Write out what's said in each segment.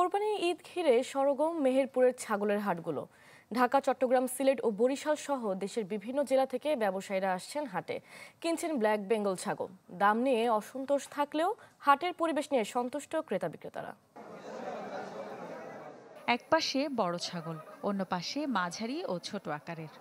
কোরবানি ঈদ ঘিরে সরগম মেহেরপুরের ছাগলের হাটগুলো। ঢাকা, চট্টগ্রাম, সিলেট ও বরিশাল সহ দেশের বিভিন্ন জেলা থেকে ব্যবসায়ীরা আসছেন হাটে, কিনছেন ব্ল্যাক বেঙ্গল ছাগল। দাম নিয়ে অসন্তোষ থাকলেও হাটের পরিবেশ নিয়ে সন্তুষ্ট ক্রেতা বিক্রেতারা। এক পাশে বড় ছাগল, অন্য পাশে মাঝারি ও ছোট আকারের।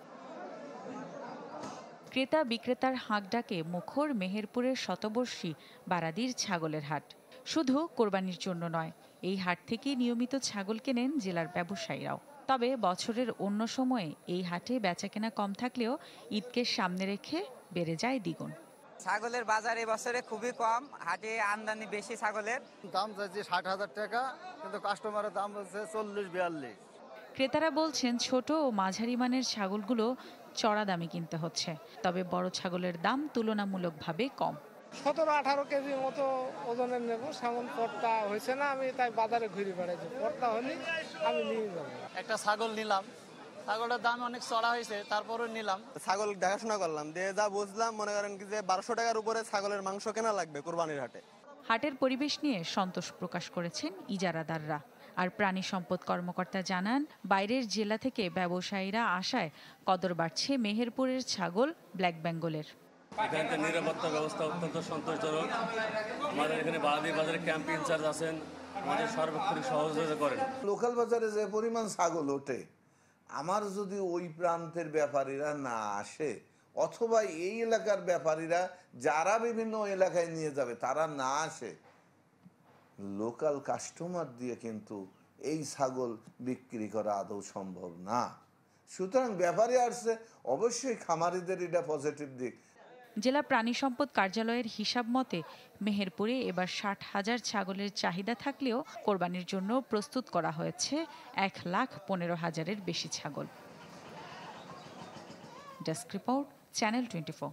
ক্রেতা বিক্রেতার হাঁক ডাকে মুখর মেহেরপুরের শতবর্ষী বারাদির ছাগলের হাট। শুধু কোরবানির জন্য নয়, এই হাট থেকে নিয়মিত ছাগল কেনেন জেলার ব্যবসায়ীরাও। তবে বছরের অন্য সময়ে এই হাটে বেচাকেনা কম থাকলেও ঈদকে সামনে রেখে বেড়ে যায় দ্বিগুণ। ছাগলের বাজার এবছরে খুবই কম, হাটে আমদানি বেশি ছাগলের। দাম চাইছে ৬০,০০০ টাকা, কিন্তু কাস্টমারের দাম হচ্ছে ৪০-৪২। ক্রেতারা বলছেন ছোট ও মাঝারি মানের ছাগলগুলো চড়া দামে কিনতে হচ্ছে, তবে বড় ছাগলের দাম তুলনামূলকভাবে কম। ১৭-১৮ কেজির মতো ওজনের নেব। সামন পর্তা হয়েছে না, আমি তাই বাজারে ঘুরে বেড়াইছি। পর্তা হলে আমি নিয়ে যাবো। একটা ছাগল নিলাম, ছাগলের দাম অনেক চড়া হয়েছে, তারপরে নিলাম। ছাগল দেখাশোনা করলাম, দিয়ে যা বুঝলাম, মনে করেন কি যে ১২০০ টাকার উপরে ছাগলের মাংস কেনা লাগবে কোরবানির হাটে। হাটের পরিবেশ নিয়ে সন্তোষ প্রকাশ করেছেন ইজারাদাররা। আর প্রাণী সম্পদ কর্মকর্তা জানান, বাইরের জেলা থেকে ব্যবসায়ীরা আসায় কদর বাড়ছে মেহেরপুরের ছাগল ব্ল্যাক বেঙ্গলের। এখানকার নিরাপত্তা ব্যবস্থা অত্যন্ত সন্তোষজনক। আমাদের এখানে বারাদি বাজারে ক্যাম্প ইনচার্জ আছেন, আমাদের সার্বক্ষণিক সহযোগিতা করেন। লোকাল বাজারে যে পরিমাণ ছাগল ওঠে, আমার যদি ওই প্রান্তের ব্যাপারীরা না আসে, অথবা এই এলাকার ব্যাপারীরা যারা বিভিন্ন এলাকায় নিয়ে যাবে তারা না আসে, লোকাল কাস্টমার দিয়ে কিন্তু এই ছাগল বিক্রি করা আদৌ সম্ভব না। সুতরাং ব্যাপারী আসছে, অবশ্যই খামারিদের এটা পজিটিভ দিক। জেলা প্রাণী সম্পদ কার্যালয়ের হিসাব মতে মেহেরপুরে এবার ৬০,০০০ ছাগলের চাহিদা থাকলেও কোরবানির জন্য প্রস্তুত করা হয়েছে ১,১৫,০০০-এর বেশি ছাগল। Desk report, channel 24।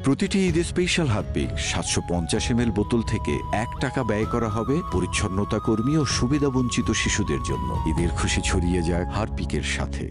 প্রতিটি ঈদে স্পেশাল হারপিক ৭৫০ ml বোতল থেকে ৳১ ব্যয় করা হবে পরিচ্ছন্নতা কর্মী ও সুবিধাবঞ্চিত শিশুদের জন্য। ঈদের খুশি ছড়িয়ে যায় হারপিকের সাথে।